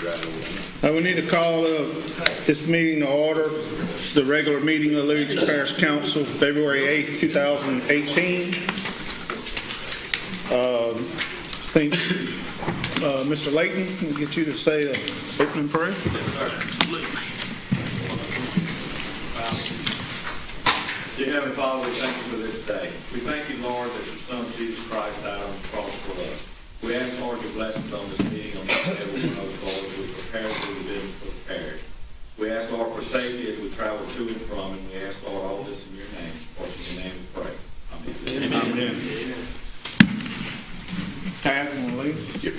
We need to call this meeting to order. It's the regular meeting of the Livingston Parish Council, February 8, 2018. I think Mr. Layton will get you to say the opening prayer. Dear Heavenly Father, we thank you for this day. We thank you, Lord, that your Son, Jesus Christ, died on the cross for us. We ask, Lord, your blessings on this meeting, on every one of us, Lord, as we prepare for the business for the parish. We ask, Lord, for safety as we travel to and from, and we ask, Lord, all this in your name. For in your name we pray. Amen. Amen. Tab, you want to lead us? Yep.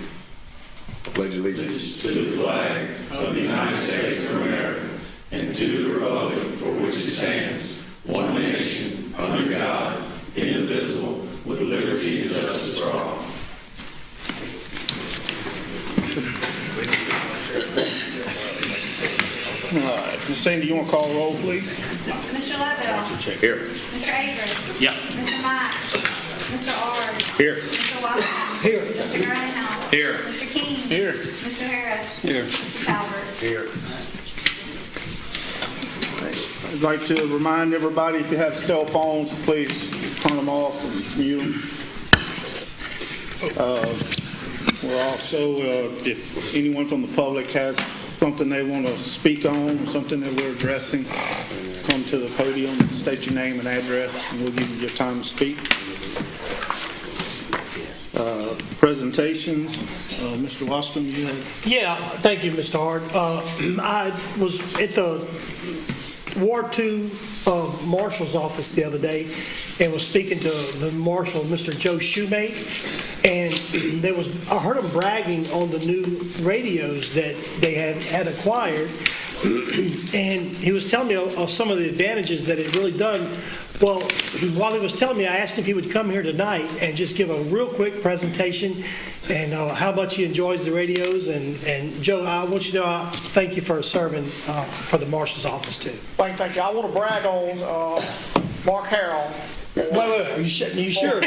Pledge allegiance to the flag of the United States of America and to the republic for which it stands, one nation, under God, indivisible, with liberty and justice for all. All right. Ms. Sandy, you want to call the roll, please? Mr. Lovell. Here. Mr. Avery. Yeah. Mr. Mike. Mr. Ard. Here. Mr. Watson. Here. Mr. Greenhouse. Here. Mr. King. Here. Mr. Harris. Here. Mr. Talbert. Here. I'd like to remind everybody, if you have cell phones, please turn them off and mute them. We're also, if anyone from the public has something they want to speak on, something that we're addressing, come to the podium, state your name and address, and we'll give you your time to speak. Presentations. Mr. Washington, you have? Yeah, thank you, Mr. Hart. I was at the Ward 2 Marshal's office the other day and was speaking to the Marshal, Mr. Joe Shoemate, and I heard him bragging on the new radios that they had acquired, and he was telling me of some of the advantages that it really done. Well, while he was telling me, I asked him if he would come here tonight and just give a real quick presentation and how much he enjoys the radios. And Joe, I want you to know, thank you for serving for the Marshal's office too. Thank you. I want to brag on Mark Harrell. Wait, are you sure? I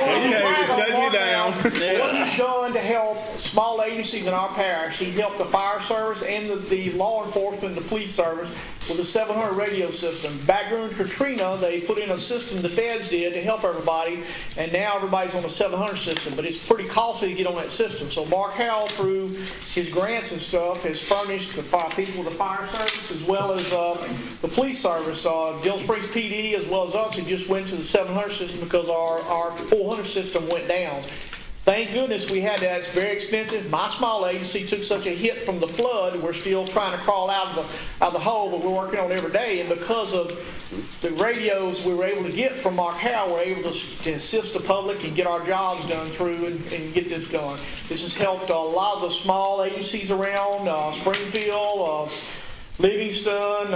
want to brag on Mark down. Harrell, what he's done to help small agencies in our parish. He helped the fire service and the law enforcement and the police service with a 700 radio system. Back during Katrina, they put in a system the feds did to help everybody, and now everybody's on the 700 system, but it's pretty costly to get on that system. So Mark Harrell, through his grants and stuff, has furnished the people with the fire service as well as the police service. Dill Springs PD as well as us, he just went to the 700 system because our 400 system went down. Thank goodness we had that. It's very expensive. My small agency took such a hit from the flood. We're still trying to crawl out of the hole, but we're working on it every day. And because of the radios we were able to get from Mark Howe, we're able to assist the public and get our jobs done through and get this going. This has helped a lot of the small agencies around Springfield, Livingston,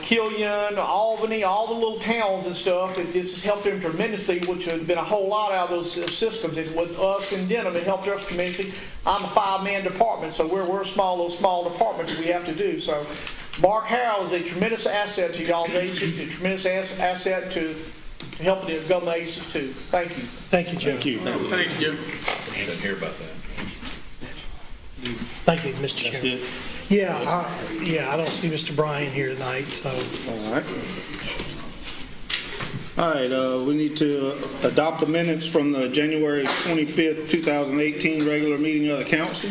Killian, Albany, all the little towns and stuff. This has helped them tremendously, which has been a whole lot out of those systems. And with us in Denham, it helped us tremendously. I'm a 5-man department, so we're a little small department that we have to do. So Mark Harrell is a tremendous asset to y'all's agencies, a tremendous asset to helping the government agencies too. Thank you. Thank you, Joe. Thank you. Thank you. I didn't hear about that. Thank you, Mr. That's Chairman. it. Yeah, I don't see Mr. Bryan here tonight, so. All right, we need to adopt the minutes from the January 25th, 2018 regular meeting of the council.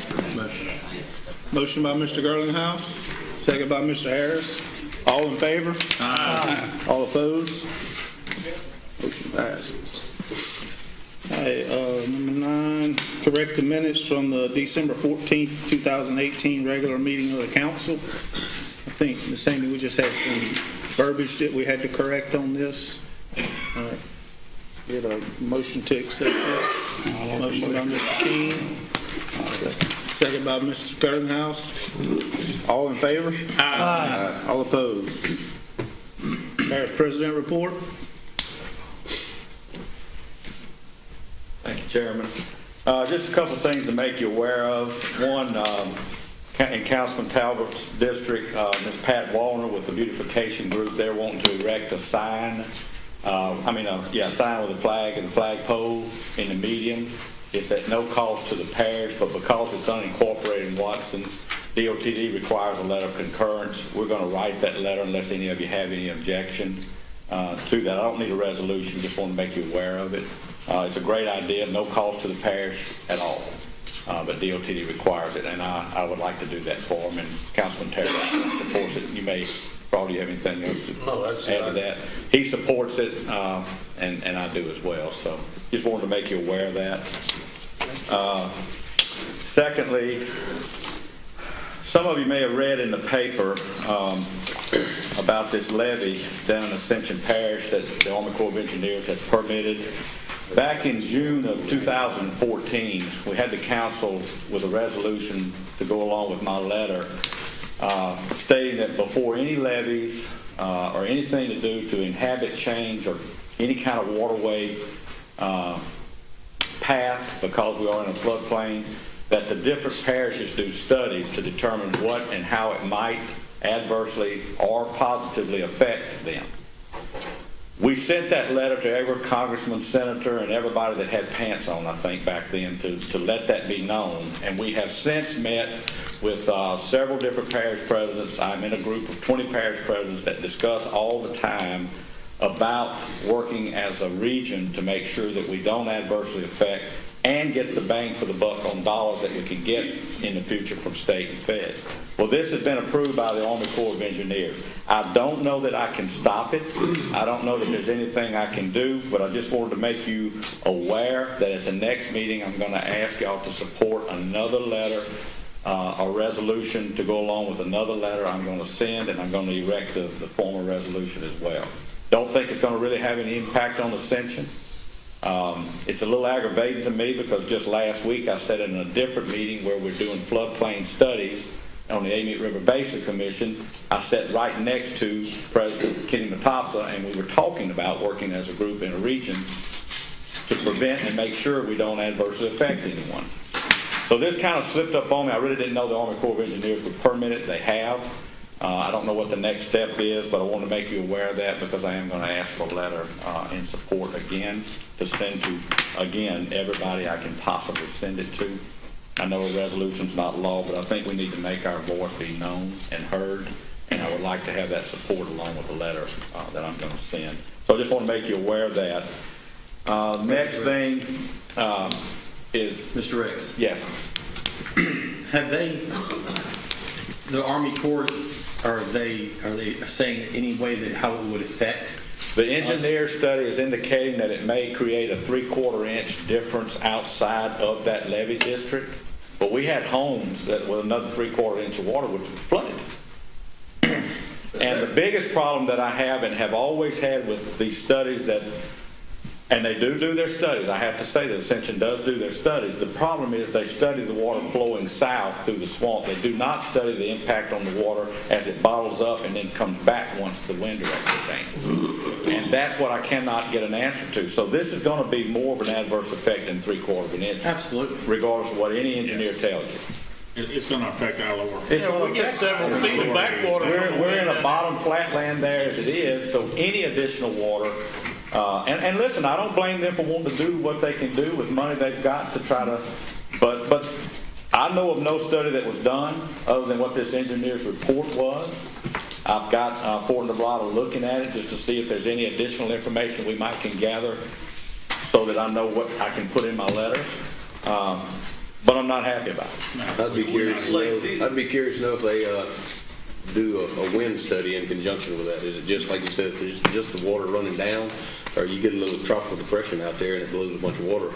Motion by Mr. Girlinghouse, second by Mr. Harris. All in favor? Aye. All opposed? Motion passes. All right, number 9, correct the minutes from the December 14th, 2018 regular meeting of the council. I think, Ms. Sandy, we just had some verbiage that we had to correct on this. All right. Get a motion to accept that. Motion by Mr. King. Second by Mr. Girlinghouse. All in favor? Aye. All opposed? Parish President report. Thank you, Chairman. Just a couple of things to make you aware of. One, in Councilman Talbert's district, Ms. Pat Wallner with the beautification group, they're wanting to erect a sign. Sign with a flag and a flagpole in the median. It's at no cost to the parish, but because it's unincorporated in Watson, DOTD requires a letter of concurrence. We're going to write that letter unless any of you have any objection to that. I don't need a resolution, just want to make you aware of it. It's a great idea, no cost to the parish at all, but DOTD requires it, and I would like to do that for them, and Councilman Terry supports it. You may, probably have anything else to add to that. He supports it, and I do as well, so just wanted to make you aware of that. Secondly, some of you may have read in the paper about this levee down in Ascension Parish that the Army Corps of Engineers has permitted. Back in June of 2014, we had the council with a resolution to go along with my letter stating that before any levees or anything to do to inhabit change or any kind of waterway path, because we are in a floodplain, that the different parishes do studies to determine what and how it might adversely or positively affect them. We sent that letter to every congressman, senator, and everybody that had pants on, I think, back then, to let that be known. And we have since met with several different parish presidents. I'm in a group of 20 parish presidents that discuss all the time about working as a region to make sure that we don't adversely affect and get the bang for the buck on dollars that we can get in the future from state and feds. Well, this has been approved by the Army Corps of Engineers. I don't know that I can stop it. I don't know that there's anything I can do, but I just wanted to make you aware that at the next meeting I'm going to ask y'all to support another letter, a resolution to go along with another letter I'm going to send, and I'm going to erect the formal resolution as well. Don't think it's going to really have any impact on Ascension. It's a little aggravating to me because just last week I sat in a different meeting where we're doing floodplain studies on the Amite River Basin Commission. I sat right next to President Kenny Matassa, and we were talking about working as a group in a region to prevent and make sure we don't adversely affect anyone. So this kind of slipped up on me. I really didn't know the Army Corps of Engineers would permit it. They have. I don't know what the next step is, but I want to make you aware of that because I am going to ask for a letter in support again to send to, again, everybody I can possibly send it to. I know a resolution's not law, but I think we need to make our voice be known and heard, and I would like to have that support along with the letter that I'm going to send. So I just want to make you aware of that. Next thing is... Mr. Rex, Yes. have they, the Army Corps, are they saying any way that how it would affect? The engineer study is indicating that it may create a 3/4 inch difference outside of that levee district, but we had homes that with another 3/4 inch of water would flood. And the biggest problem that I have and have always had with these studies that, and they do their studies, I have to say that Ascension does do their studies. The problem is they study the water flowing south through the swamp. They do not study the impact on the water as it bottles up and then comes back once the wind direction changes. And that's what I cannot get an answer to. So this is going to be more of an adverse effect than 3/4 inch. Absolutely. Regardless of what any engineer tells you. It's going to affect our lower. It's Yeah, gonna we get affect several our feet of lower. backwater from the We're in wind. a bottom flatland there as it is, so any additional water, and listen, I don't blame them for wanting to do what they can do with money they've got to try to, but I know of no study that was done other than what this engineer's report was. I've got Fort Neblata looking at it just to see if there's any additional information we might can gather so that I know what I can put in my letter. But I'm not happy about it. I'd be curious to know if they do a wind study in conjunction with that. Is it just like you said, just the water running down, or you get a little tropical depression out there and it blows a bunch of water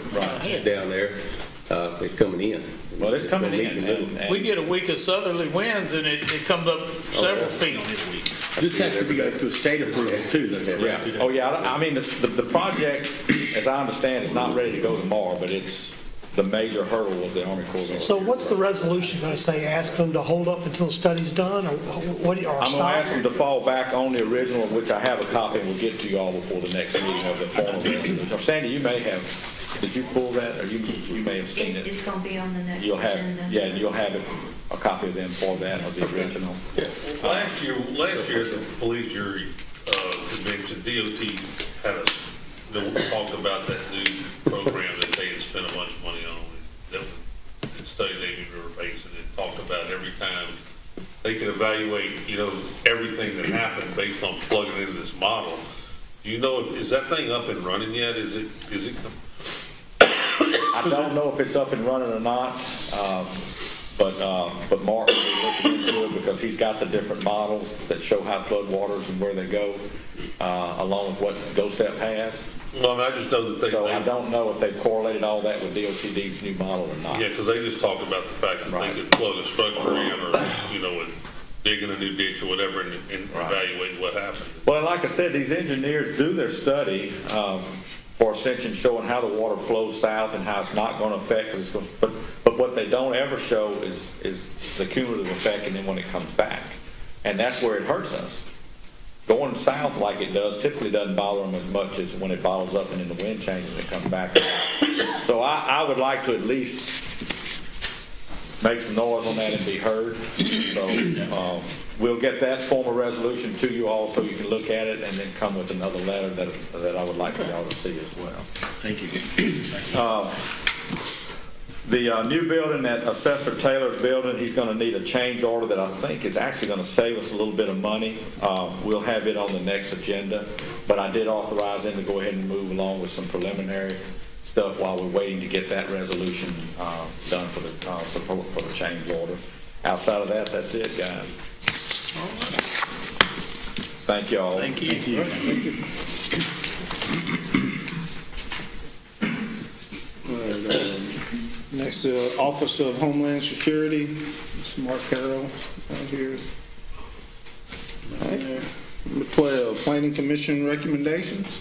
down there? It's coming in. Well, it's coming gonna in. meet the middle. We get a week of southerly winds and it comes up several feet. This has to be go through a state approval too, though. Yeah. Oh, yeah. I mean, the project, as I understand, is not ready to go tomorrow, but it's the major hurdle was the Army Corps of Engineers. So what's the resolution going to say? Ask them to hold up until the study's done, or what? Or I'm going to stop? ask them to fall back on the original, of which I have a copy, and we'll get to you all before the next meeting of the formal resolution. Or Sandy, you may have, did you pull that, or you may have seen it? It's going to be on the next You'll have, agenda. yeah, and you'll have it, a copy of them for that, of the original. Yeah. Last year at the police jury convention, DOT had talked about that new program that they had spent a bunch of money on. they can evaluate, everything that happened based on plugging into this model. Do you know, is that thing up and running yet? Is it? I don't know if it's up and running or not, but Mark will be looking into it because he's got the different models that show high flood waters and where they go, along with what GOSEP has. Well, I mean, I just know that So I don't know if they've correlated all that with DOTD's new model or not. Yeah, because they just talked about the fact that Right. they could plug a structure in or, and digging a new ditch or whatever and evaluate what happened. Well, and like I said, these engineers do their study for Ascension, showing how the water flows south and how it's not going to affect. Cause it's going to, but what they don't ever show is the cumulative effect, and then when it comes back, and that's where it hurts us. Going south like it does typically doesn't bother them as much as when it bottles up and then the wind changes and it comes back. So I would like to at least make some noise on that and be heard. So we'll get that form of resolution to you all so you can look at it and then come with another letter that I would like for y'all to see as well. Thank you. The new building that Assessor Taylor's building, he's going to need a change order that I think is actually going to save us a little bit of money. We'll have it on the next agenda, but I did authorize him to go ahead and move along with some preliminary stuff while we're waiting to get that resolution done for the support for the change order. Outside of that, that's it, guys. Thank you all. Thank you. Next, Office of Homeland Security, Mr. Mark Carroll, right here. All right. Number 12, Planning Commission recommendations.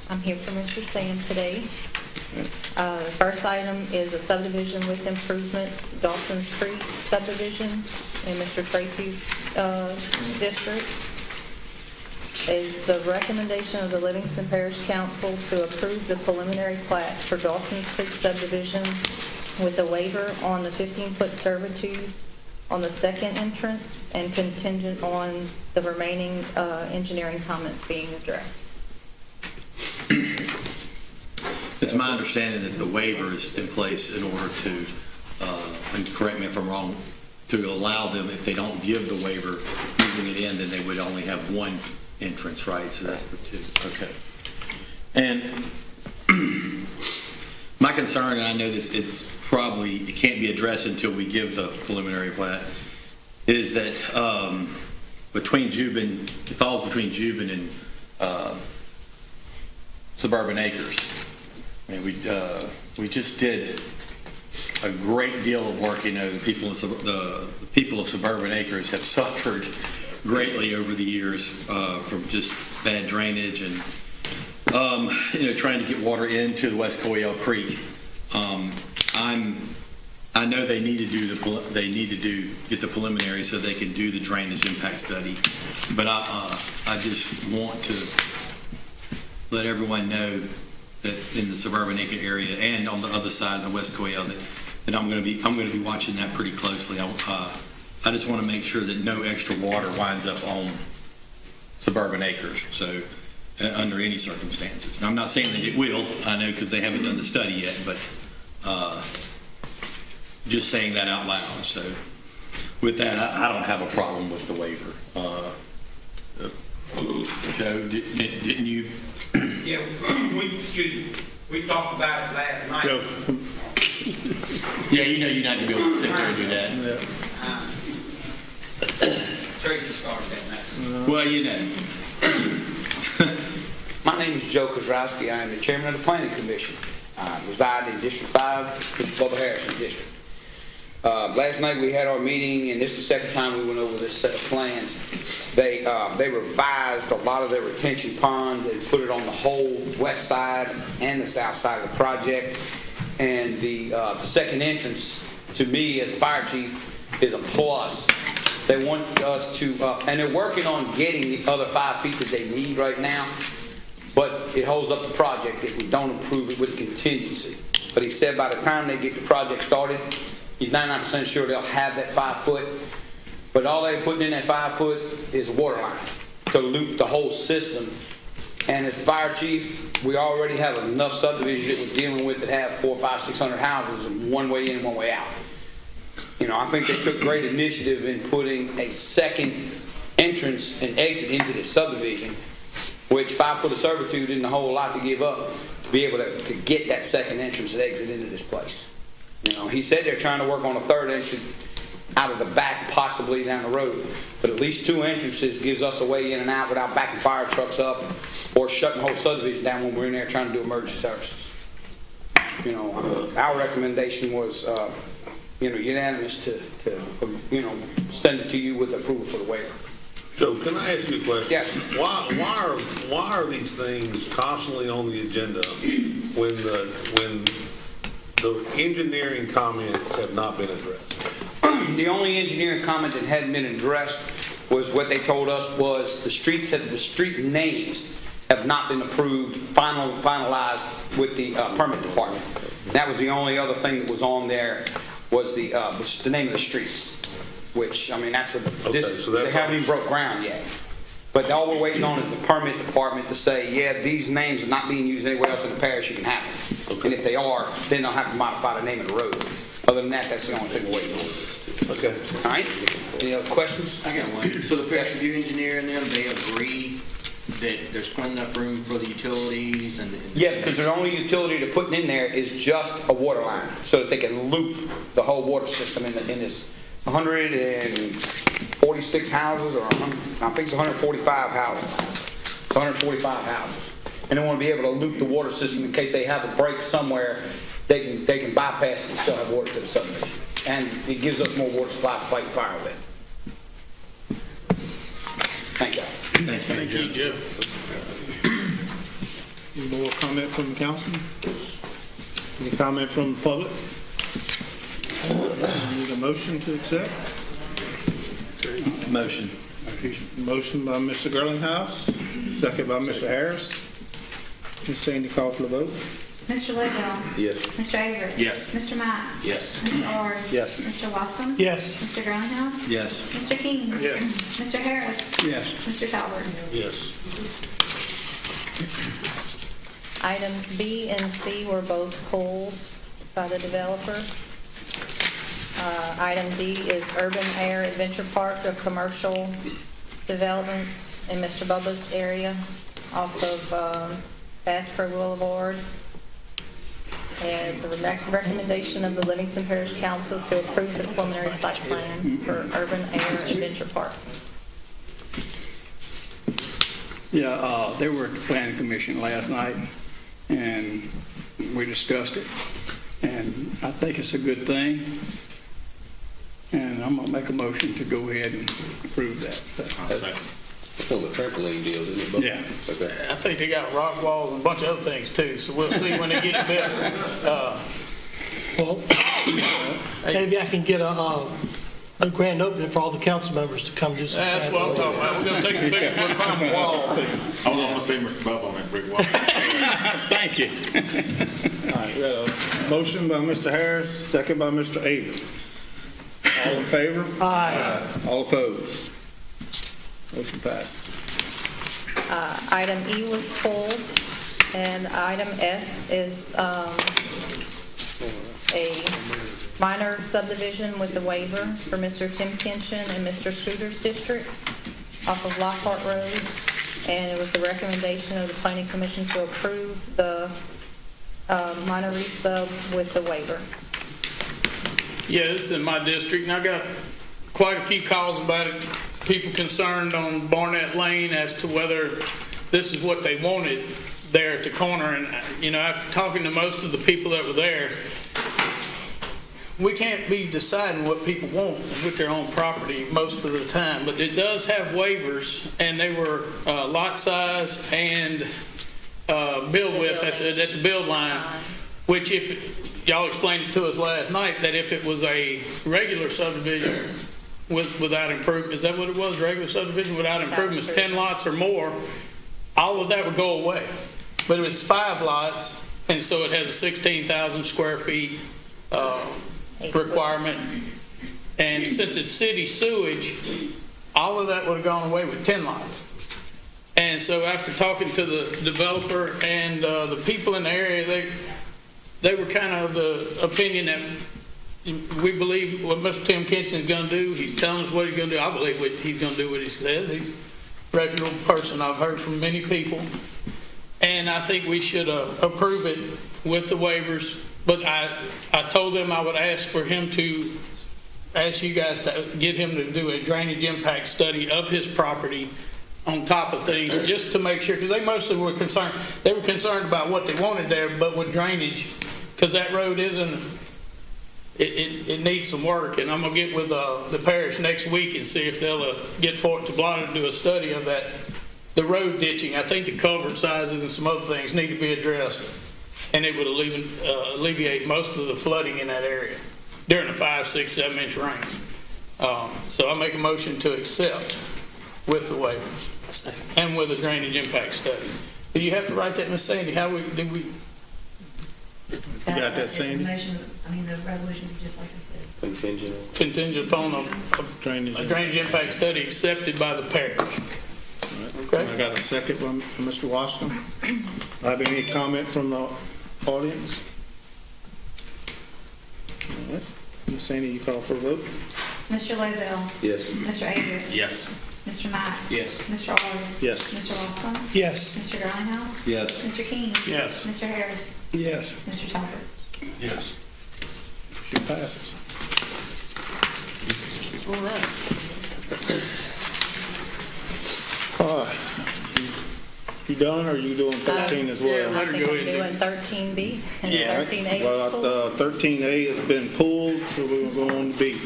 I'm here for Mr. Sam today. The first item is a subdivision with improvements, Dawson's Creek subdivision in Mr. Tracy's district. Is the recommendation of the Livingston Parish Council to approve the preliminary plat for Dawson's Creek subdivision with a waiver on the 15-foot servitude on the second entrance and contingent on the remaining engineering comments being addressed. It's my understanding that the waiver is in place in order to, and correct me if I'm wrong, to allow them, if they don't give the waiver, moving it in, then they would only have one entrance, right? So that's for two. Okay. And my concern, and I know that it can't be addressed until we give the preliminary plat, is that between Jubin, it falls between Jubin and Suburban Acres. I mean, we just did a great deal of work. The people of Suburban Acres have suffered greatly over the years from just bad drainage and trying to get water into the West Coyell Creek. I know they need to get the preliminary so they can do the drainage impact study, but I just want to let everyone know that in the Suburban Acre area and on the other side of the West Coyell that I'm going to be watching that pretty closely. I just want to make sure that no extra water winds up on Suburban Acres. So under any circumstances. And I'm not saying that it will. I know because they haven't done the study yet, but just saying that out loud. So with that, I don't have a problem with the waiver. Joe, didn't you? Yeah, we talked about it last night. Joe. Yeah, you're not going to be able to sit there and do that. Tracy started that mess. Well, My name is Joe Kozrowski. I am the chairman of the Planning Commission. I reside in District 5, Mr. Bubba Harrison District. Last night we had our meeting, and this is the second time we went over this set of plans. They revised a lot of their retention ponds. They put it on the whole west side and the south side of the project. And the second entrance, to me as fire chief, is a plus. They want us to, and they're working on getting the other 5 feet that they need right now, but it holds up the project if we don't approve it with contingency. But he said by the time they get the project started, he's 99% sure they'll have that 5 foot, but all they're putting in that 5 foot is a water line to loop the whole system And as fire chief, we already have enough subdivisions that we're dealing with that have 400, 500, 600 houses, one way in, one way out. You know, I think they took great initiative in putting a second entrance and exit into this subdivision, which 5 foot of servitude isn't a whole lot to give up to be able to get that second entrance and exit into this place. You know, he said they're trying to work on a third entrance out of the back, possibly down the road. But at least 2 entrances gives us a way in and out without backing fire trucks up or shutting the whole subdivision down when we're in there trying to do emergency services. You know, our recommendation was, unanimous to send it to you with approval for the waiver. Joe, can I ask you a question? Yes. Why are these things constantly on the agenda when the engineering comments have not been addressed? The only engineering comment that hadn't been addressed was what they told us was the street names have not been approved, finalized with the permit department. That was the only other thing that was on there was the name of the streets, which, I mean, they haven't even broke ground yet. But all we're waiting on is the permit department to say, yeah, these names are not being used anywhere else in the parish, you can have them. And if they are, then they'll have to modify the name of the road. Other than that, that's the only thing we're waiting on. Okay. All right? Any other questions? I got one. So the parish review engineer and them, they agree that there's plenty enough room for the utilities and Yeah, because the only utility they're putting in there is just a water line, so that they can loop the whole water system in this 146 houses, or I think it's 145 houses. It's 145 houses. And they want to be able to loop the water system in case they have a break somewhere, they can bypass it and still have water to the subdivision. And it gives us more water supply to fight fire with. Thank you. Thank you, Jeff. Any more comment from the council? Any comment from the public? Need a motion to accept? Motion. Motion by Mr. Girlinghouse, second by Mr. Harris. Ms. Sandy, call for the vote. Mr. Ledwell. Yes. Mr. Avery. Yes. Mr. Matt. yes. Mr. Ord. Yes. Mr. Wascom. Yes. Mr. Greenhouse. Yes. Mr. King. Yes. Mr. Harris. Yes. Mr. Talbert. Yes. Items B and C were both pulled by the developer. Item D is Urban Air Adventure Park, a commercial development in Mr. Bubba's area off of Bass Pro Boulevard. As the recommendation of the Livingston Parish Council to approve the preliminary site plan for Urban Air Adventure Park. Yeah, they were at the planning commission last night, and we discussed it, and I think it's a good thing, and I'm gonna make a motion to go ahead and approve that, so. It's on the trampoline deal, isn't it? Bob? Yeah. Okay. I think they got rock walls and a bunch of other things too, so we'll see when they get it built. Well, maybe I can get a grand opening for all the council members to come do some That's what I'm talking about. We're gonna take a picture, we'll climb a wall. I was going to say Mr. Bub on that brick wall. Thank you. All right, we got a motion by Mr. Harris, second by Mr. Avery. All in favor? Aye. All opposed? Motion passes. Item E was pulled, and item F is a minor subdivision with the waiver for Mr. Tim Kinchin and Mr. Scooter's district off of Lockhart Road. And it was the recommendation of the Planning Commission to approve the minor resub with the waiver. Yeah, this is in my district, and I got quite a few calls about it. People concerned on Barnett Lane as to whether this is what they wanted there at the corner. And, after talking to most of the people that were there, we can't be deciding what people want with their own property most of the time. But it does have waivers, and they were lot size and build width at the build line, which if y'all explained it to us last night, that if it was a regular subdivision without improvement, is that what it was? Regular subdivision without improvements, 10 lots or more, all of that would go away. But it was 5 lots, and so it has a 16,000 square feet requirement. And since it's city sewage, all of that would have gone away with 10 lots. And so after talking to the developer and the people in the area, they were kind of the opinion that we believe what Mr. Tim Kitchen is going to do. He's telling us what he's going to do. I believe he's going to do what he says. He's a reputable person. I've heard from many people. And I think we should approve it with the waivers. But I told them I would ask for him to ask you guys to get him to do a drainage impact study of his property on top of things, just to make sure, because they mostly were concerned. They were concerned about what they wanted there, but with drainage, because that road isn't, it needs some work. And I'm gonna get with the parish next week and see if they'll get Fort Tablada to do a study of that, the road ditching. I think the culvert sizes and some other things need to be addressed, and it would alleviate most of the flooding in that area during a 5, 6, 7 inch rain. So I make a motion to accept with the waivers and with a drainage impact study. Do you have to write that, Ms. Sandy? Did we? You got that, Sandy? The resolution, just like I said. Contingent upon a drainage impact study accepted by the parish. Okay. I got a second from Mr. Washington. Have any comment from the audience? All right. Ms. Sandy, you call for a vote? Mr. Lavelle. Yes. Mr. Ager. Yes. Mr. Mack. Yes. Mr. Ard. Yes. Mr. Westland. Yes. Mr. Garlinghouse. Yes. Mr. King. Yes. Mr. Harris. Yes. Mr. Talbot. Yes. She passes. All right. All right. You done, or are you doing 13 as well? Yeah, I think I'm doing 13B, and Yeah. 13A is Well, full. 13A has been pulled, so we're going to go on to B.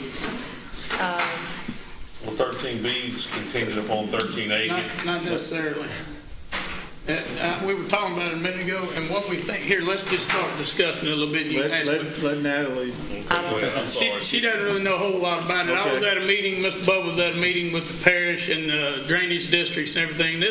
Well, 13B is contingent upon 13A. Not necessarily. We were talking about it a minute ago, and what we think, here, let's just start discussing it a little bit. You can ask me. Let Natalie. She doesn't really know a whole lot about it. I was Okay. at a meeting, Mr. Bub was at a meeting with the parish and drainage districts and everything.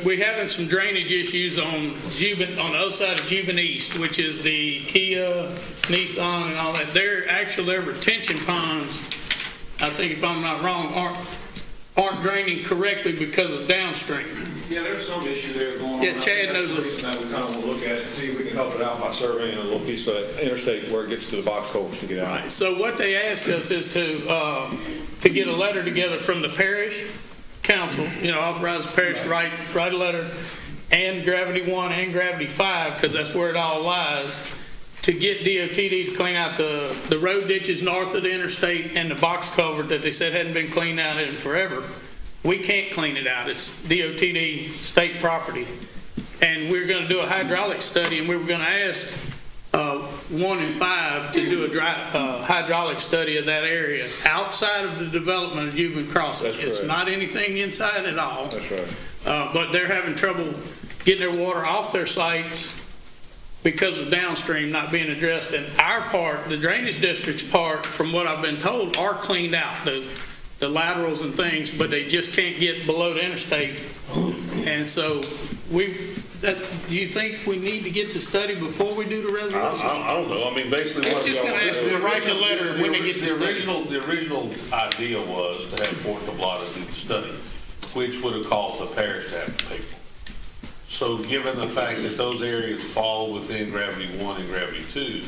We're having some drainage issues on the other side of Juban East, which is the Kia, Nissan and all that. Their retention ponds, I think if I'm not wrong, aren't draining correctly because of downstream. Yeah, there's some issue there going on. Yeah, Chad knows That's the reason that we kind of want to look at it and see if we can help it out by surveying a little piece of that interstate where it gets to the box culverts to get out. Right, so what they asked us is to get a letter together from the parish council, authorize the parish to write a letter, and Gravity 1 and Gravity 5, because that's where it all lies, to get DOTD to clean out the road ditches north of the interstate and the box culvert that they said hadn't been cleaned out in forever. We can't clean it out. It's DOTD state property. And we're going to do a hydraulic study, and we were going to ask 1 and 5 to do a hydraulic study of that area outside of the development of Juban Crossing. That's It's correct. not anything inside at all. That's right. But they're having trouble getting their water off their sites because of downstream not being addressed. And our part, the drainage district's part, from what I've been told, are cleaned out, the laterals and things, but they just can't get below the interstate. And so do you think we need to get the study before we do the resolution? I don't know. I mean, basically. It's what just y'all gonna ask them to write the letter when they get the study. The original idea was to have Fort Tablada do the study, which would have caused the parish to have to pay for. So given the fact that those areas fall within Gravity 1 and Gravity 2,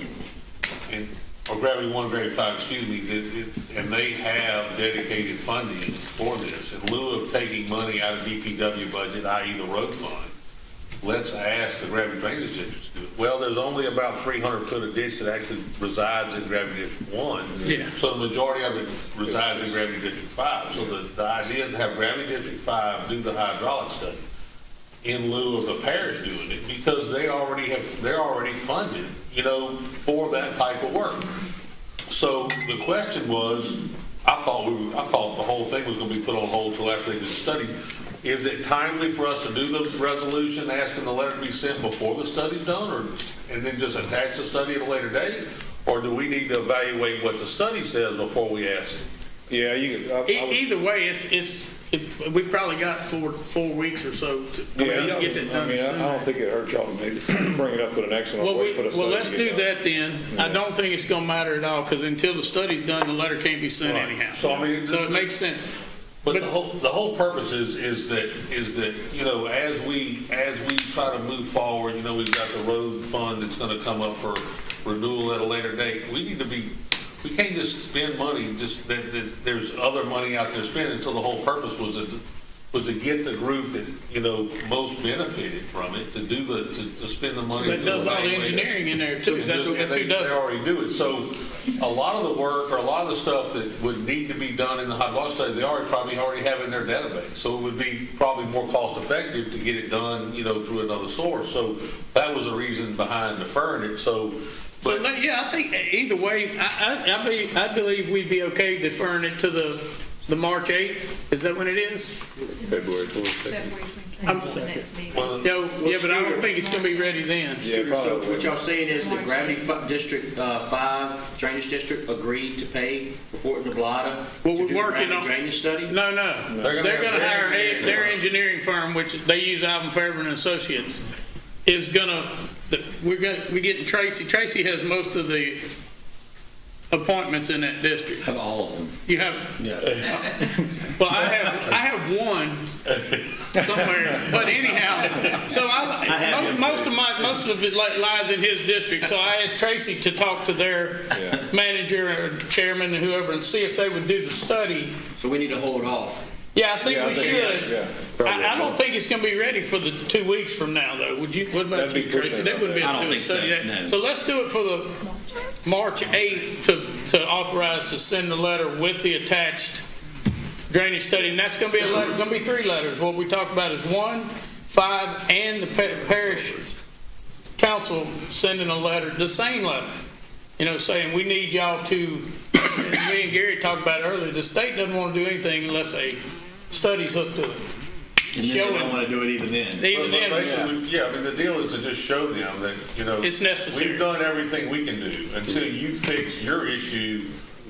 or Gravity 1 and Gravity 5, excuse me, and they have dedicated funding for this, in lieu of taking money out of DPW budget, i.e. the road fund, let's ask the Gravity Drainage District to do it. Well, there's only about 300 foot of ditch that actually resides in Gravity District 1. Yeah. So the majority of it resides in Gravity District 5. So the idea is to have Gravity District 5 do the hydraulic study in lieu of the parish doing it, because they're already funded, for that type of work. So the question was, I thought the whole thing was going to be put on hold till after they did the study. Is it timely for us to do the resolution asking the letter to be sent before the study's done, and then just attach the study at a later date? Or do we need to evaluate what the study says before we ask it? Yeah, you could. Either way, we probably got 4 weeks or so to get it done. I don't think it hurts y'all to maybe bring it up for the next one. Well, let's do that then. I don't think it's going to matter at all, because until the study's done, the letter can't be sent anyhow. So, So it makes sense. But the whole purpose is that, you know, as we try to move forward, you know, we've got the road fund that's gonna come up for renewal at a later date. We can't just spend money, just that there's other money out there spending until the whole purpose was to get the group that, you know, most benefited from it, to spend the money. That does all the engineering in there too. That's who does They it. already do it. So a lot of the work or a lot of the stuff that would need to be done in the hydraulic study, they probably already have in their database. So it would be probably more cost effective to get it done, you know, through another source. So that was the reason behind deferring it. So Yeah, I think either way, I believe we'd be okay deferring it to the March 8th. Is that when it is? February 22nd. February 22nd, the next meeting. Yeah, but I don't think it's gonna be ready then. So what y'all saying is that Gravity District 5 Drainage District agreed to pay for Fort Neblata Well, to we're do working the on drainage study? No. They're gonna hire their firm. engineering firm, which they use Alvin Fairburn and Associates, is gonna, we're getting Tracy. Tracy has most of the appointments in that district. Have all of them. You have? Well, I have one somewhere, but anyhow, so most of it lies in his district. So I asked Tracy to talk to their manager or chairman and whoever and see if they would do the study. So we need to hold off. Yeah, I think we should. Yeah. I don't think it's going to be ready for the 2 weeks from now, though. What about That'd you, be Tracy? pushing That wouldn't be I able don't to do a think so, study. no. So let's do it for the March 8th to authorize to send the letter with the attached drainage study. And that's going to be going to be 3 letters. What we talked about is 1, 5, and the parish council sending a letter, the same letter, you know, saying we need y'all to, me and Gary talked about it earlier, the state doesn't want to do anything unless a study's hooked to it. And then they don't want to do it even then. Even then, Basically, I mean, the deal is to just show them that, you know, It's necessary. we've done everything we can do. Until you fix your issue,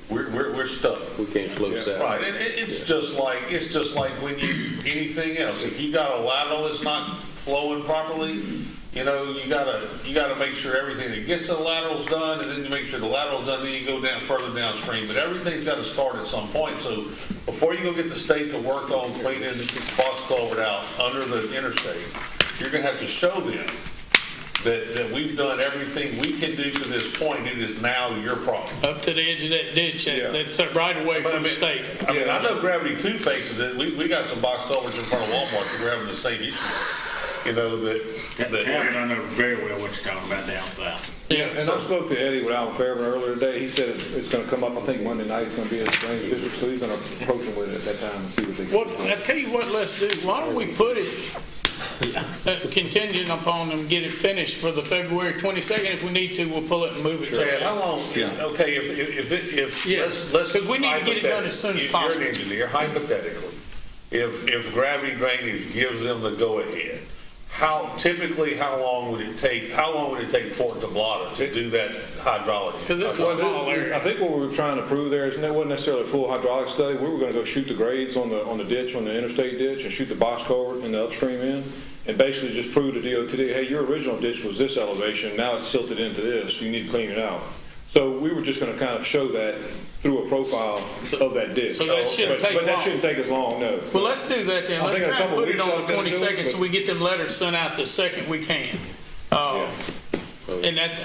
we're stuck. We can't close that. Right, and it's just like when anything else. If you got a lateral that's not flowing properly, you know, you gotta make sure everything that gets to the lateral's done, and then you make sure the lateral's done, then you go down further downstream. But everything's got to start at some point. So before you go get the state to work on cleaning the box culvert out under the interstate, you're gonna have to show them that we've done everything we can do to this point. It is now your problem. up to the edge of that ditch, that's right away from the state. I mean, I know Gravity 2 faces it. We got some box culverts in front of Walmart that we're having the same issue. You know, Kevin, I know very well what you're talking about down south. Yeah, And I spoke to Eddie with Alvin Fairburn earlier today. He said it's going to come up, I think Monday night, it's going to be a drainage district, so he's going to approach him with it at that time and see what they can well, do. I tell you what, let's do, why don't we put it contingent upon them get it finished for the February 22nd. If we need to, we'll pull it and move it. Chad, how long, okay, if Yeah, let's 'cause we need to get it done as soon as possible. You're an engineer, hypothetically, if Gravity Drainage gives them the go-ahead, how long would it take Fort Neblata to do that hydraulic? Because it's a small I area. think what we were trying to prove there is, and it wasn't necessarily a full hydraulic study, we were going to go shoot the grades on the ditch, on the interstate ditch, and shoot the box culvert in the upstream end, and basically just prove to DOT, hey, your original ditch was this elevation, now it's silted into this, you need to clean it out. So we were just going to kind of show that through a profile of that ditch. So that shouldn't take But that long. shouldn't take us long, no. Well, let's do that then. I Let's think in a try and couple put it weeks on the I'll be able to do it, 22nd so we get them letters sent out the second we can. And that's,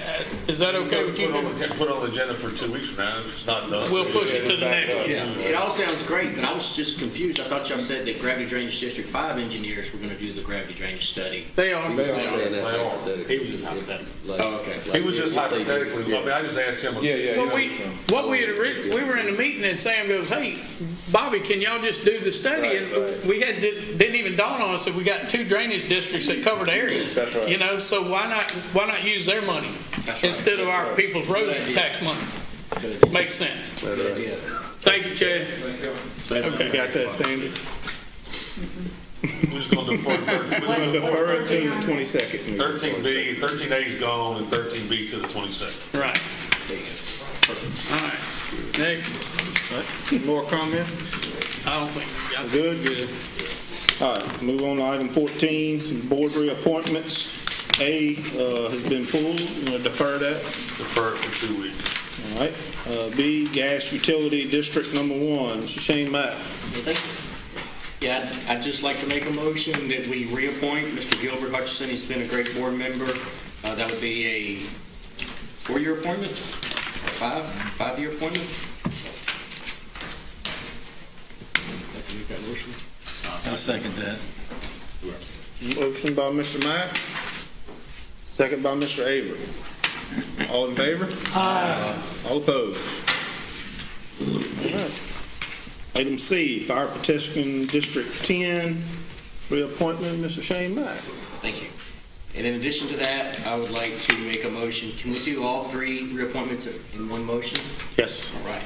is that okay with you? Put on the agenda for 2 weeks from now, if it's not done. We'll push it to the next one. It all sounds great, but I was just confused. I thought y'all said that Gravity Drainage District 5 engineers were going to do the gravity drainage study. They are. They are saying that hypothetically. He was just hypothetical. Oh, okay. He was just hypothetically, I mean, I just asked him. Well, we were in a meeting and Sam goes, hey, Bobby, can y'all just do the study? And we didn't even dawn on us that we got 2 drainage districts that cover the area. That's right. You know, so why not use their money instead of our people's road tax money? Makes sense. Thank you, Chad. Okay, got that, Sandy? We're just going to defer. We're going to defer it to the 22nd. 13B, 13A is gone, and 13B to the 22nd. Right. All right. Next. Any more comments? I don't think. Good. All right, move on to item 14, some board reappointments. A has been pulled, we're going to defer that. Defer it for 2 weeks. All right. B, gas utility district number 1, Mr. Shane Mack. Yeah, I'd just like to make a motion that we reappoint Mr. Gilbert Hutchison. He's been a great board member. That would be a 4-year appointment? Five-year appointment? I'll second that. Motion by Mr. Mack, second by Mr. Avery. All in favor? Aye. All opposed? All right. Item C, Fire Protection District 10, reappointment, Mr. Shane Mack. Thank you. And in addition to that, I would like to make a motion. Can we do all 3 reappointments in one motion? Yes. All right.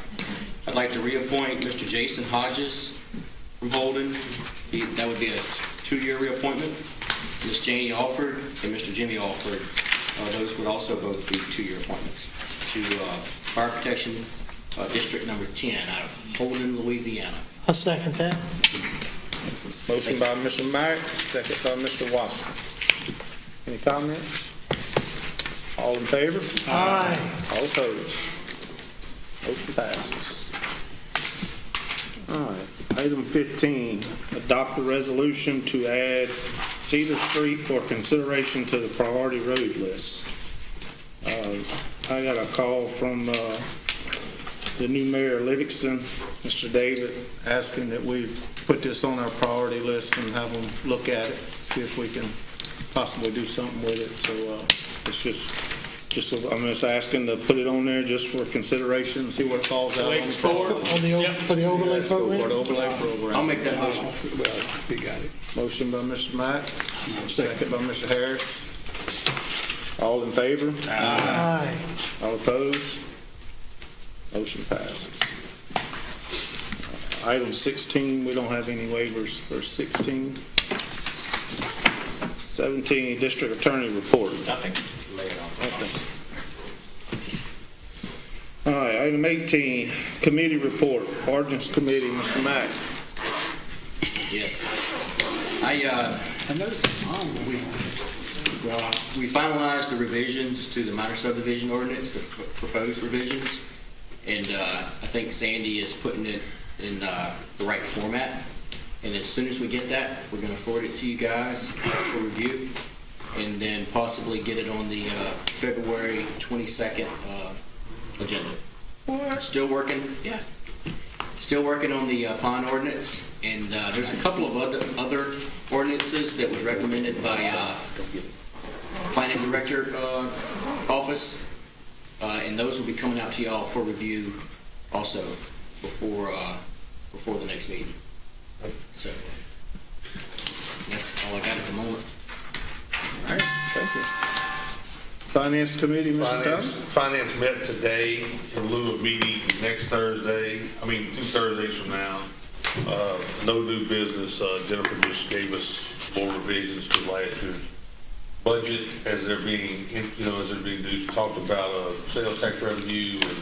I'd like to reappoint Mr. Jason Hodges from Holden. That would be a 2-year reappointment. Ms. Janie Alford and Mr. Jimmy Alford. Those would also both be 2-year appointments to Fire Protection District number 10 out of Holden, Louisiana. I second that. Motion by Mr. Mack, second by Mr. Watson. Any comments? All in favor? Aye. All opposed? Motion passes. All right, item 15, adopt a resolution to add Cedar Street for consideration to the priority road list. I got a call from the new mayor of Livingston, Mr. David, asking that we put this on our priority list and have them look at it, see if we can possibly do something with it. So it's I'm just asking to put it on there just for consideration, see what it falls out on. For the overlay program? For the overlay program. I'll make that motion. We got it. Motion by Mr. Mack, second by Mr. Harris. All in favor? Aye. All opposed? Motion passes. Item 16, we don't have any waivers for 16. 17, District Attorney Report. Nothing. Lay it on. Nothing. All right, item 18, Committee Report, Ordinance Committee, Mr. Mack. Yes. I noticed we finalized the revisions to the minor subdivision ordinance, the proposed revisions, and I think Sandy is putting it in the right format. And as soon as we get that, we're going to forward it to you guys for review, and then possibly get it on the February 22nd agenda. Still working, yeah. Still working on the pond ordinance, and there's a couple of other ordinances that was recommended by Planning Director Office, and those will be coming out to y'all for review also before the next meeting. So that's all I got at the moment. All right, thank you. Finance Committee, Mr. Tubbs? Finance met today in lieu of meeting next Thursday, 2 Thursdays from now. No new business. Jennifer just gave us more revisions to last year's budget as they're being, due. Talked about sales tax revenue and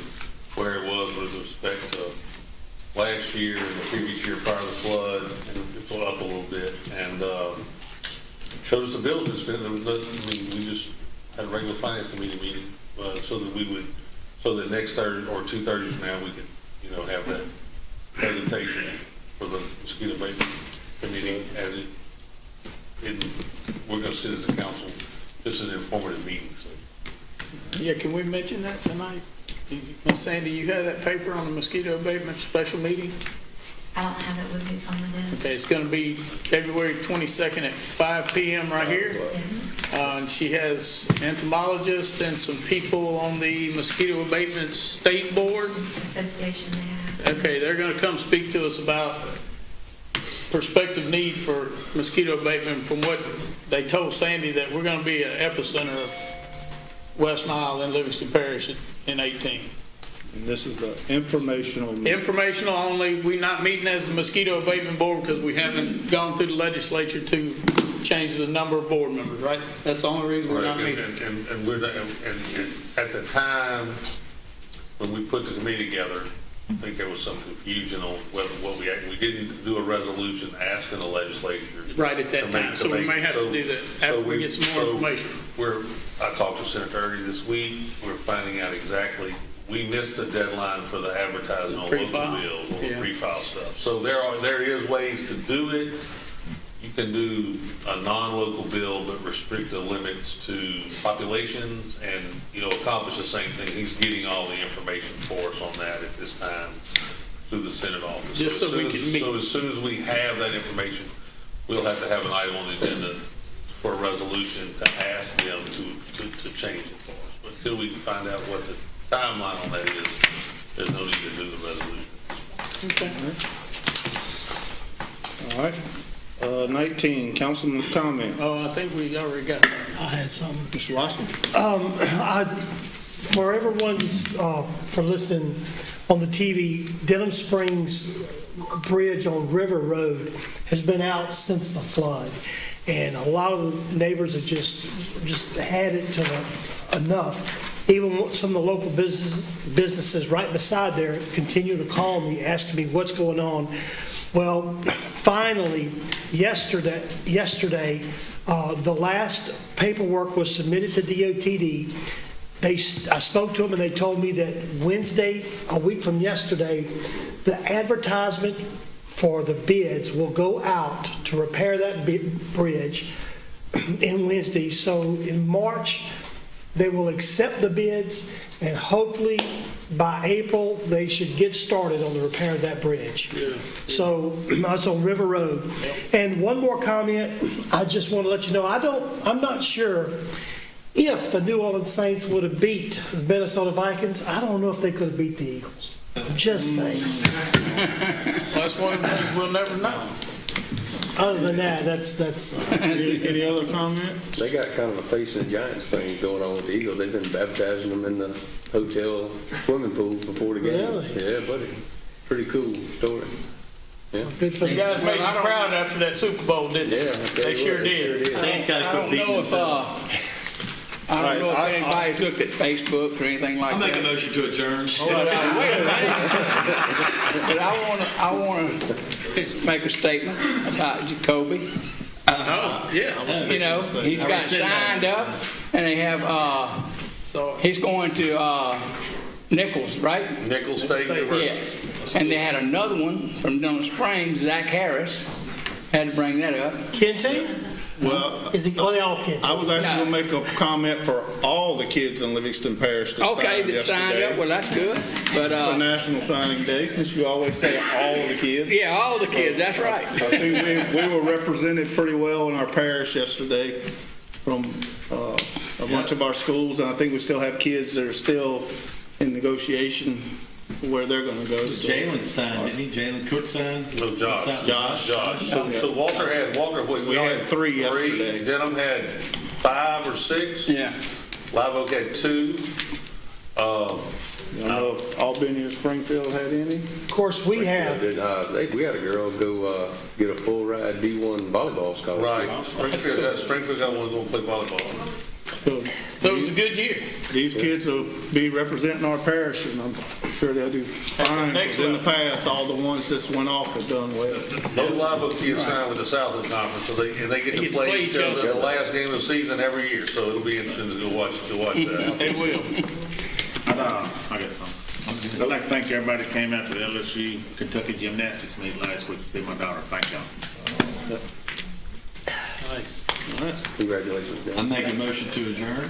where it was with respect to last year and the previous year prior to the flood, and it's up a little bit. And showed us the bills we spent. There was nothing. We just had a regular finance committee meeting so that next Thursday or 2 Thursdays from now we could, have that presentation for the mosquito abatement committee as we're going to sit as a council. This is an informative meeting. So. Yeah, can we mention that tonight? Ms. Sandy, you have that paper on the mosquito abatement special meeting? I don't have it with me, it's on my desk. Okay, it's going to be February 22nd at 5 p.m. right here. Yes, sir. And she has entomologists and some people on the mosquito abatement state board. Association they have. Okay, they're going to come speak to us about prospective need for mosquito abatement. From what they told Sandy, that we're going to be an epicenter of West Nile in Livingston Parish in 18. And this is an informational meeting. Informational only. We're not meeting as a mosquito abatement board because we haven't gone through the legislature to change the number of board members, right? That's the only reason we're not meeting. And we're not, and at the time when we put the committee together, I think there was some confusion on what we didn't do a resolution asking the legislature. Right at that time, so we may have to do that after we get some more information. I talked to Senator Erdy this week. We're finding out exactly we missed the deadline for the advertising on local Pre-file? bills, on the Yeah. pre-file stuff. So there is ways to do it. You can do a non-local bill, but restrict the limits to populations and, accomplish the same thing. He's getting all the information for us on that at this time through the Senate office. Just so we can meet. So as soon as we have that information, we'll have to have an item on the agenda for a resolution to ask them to change it for us. But until we find out what the timeline on that is, there's no need to do the resolution. Okay. All right. 19, councilman's comment. Oh, I think we already got that. I had something. Mr. Watson? For everyone's, for listening on the TV, Denham Springs Bridge on River Road has been out since the flood. And a lot of the neighbors have just had it to enough. Even some of the local businesses right beside there continue to call me, asking me what's going on. Well, finally, yesterday, the last paperwork was submitted to DOTD. I spoke to them and they told me that Wednesday, a week from yesterday, the advertisement for the bids will go out to repair that bridge in Wednesday. So in March, they will accept the bids, and hopefully by April, they should get started on the repair of that bridge. Yeah. So that's on River Road. And one more comment, I just want to let you know, I'm not sure if the New Orleans Saints would have beat the Minnesota Vikings. I don't know if they could have beat the Eagles. I'm just saying. That's one of the things we'll never know. Other than that, that's Any other comment? They got kind of a facing giants thing going on with the Eagles. They've been baptizing them in the hotel swimming pool before the game. Really? Yeah, buddy. Pretty cool story. Yeah. good for You guys made you proud after that Super Bowl, didn't they? Yeah, I tell They you sure what, they did. sure did. Saints got to I quit don't beating know if, themselves. I don't know if Right, anybody's looked at Facebook or anything like I'll that. make a motion to adjourn. But, wait a minute. But I want to make a statement about Jacoby. Oh, yes. You know, he's got signed up, and they have, So, he's going to Nichols, right? Nichols State University. Yes. And they had another one from Denham Springs, Zach Harris, had to bring that up. Kente? Well, Is he? Oh, they all Kente. I was actually going to make a comment for all the kids in Livingston Parish that Okay, signed that signed yesterday up, well, that's good. But, for National Signing Day, since you always say all the kids. yeah, all the kids, that's right. I think we were represented pretty well in our parish yesterday from a bunch of our schools, and I think we still have kids that are still in negotiation where they're going to go. So. Jalen signed, didn't he? Jalen Cook signed? No, Josh. Josh. So Walker, We had three yesterday. Denham had 5 or 6. Yeah. Live Oak had 2. I don't know if Albany or Springfield had any. Of course, we have. We had a girl go get a full ride D1 volleyball scholarship. Right. Springfield got one going to play volleyball. So it was a good year. these kids will be representing our parish, and I'm sure they'll do fine. Next 'Cause in the level. past, all the ones that went off have done well. Those Live Oak kids signed with the Southland Conference, so they get to play each other the last game of the season every year. So it'll be interesting to go watch that. They will. I got something. I'd like to thank everybody that came out to the LSU Kentucky gymnastics meet last week to see my daughter. Thank y'all. Nice. Congratulations, Dan. I make a motion to adjourn.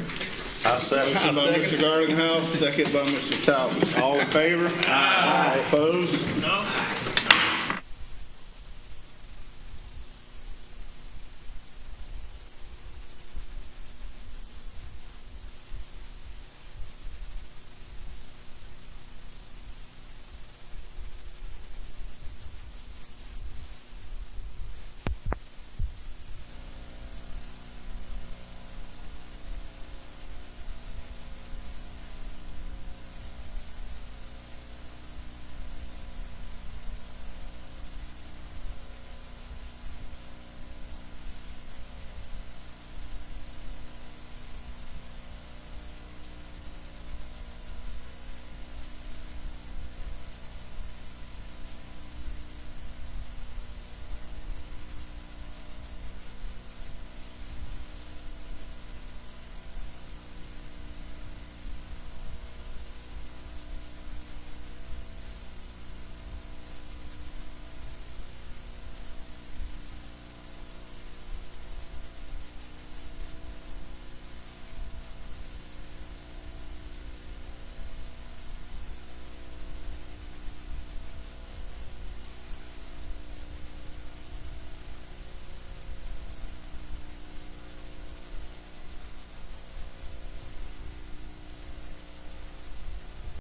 Second. Motion by Mr. Garlinghouse, second by Mr. Talbot. All in favor? Aye. Opposed? No?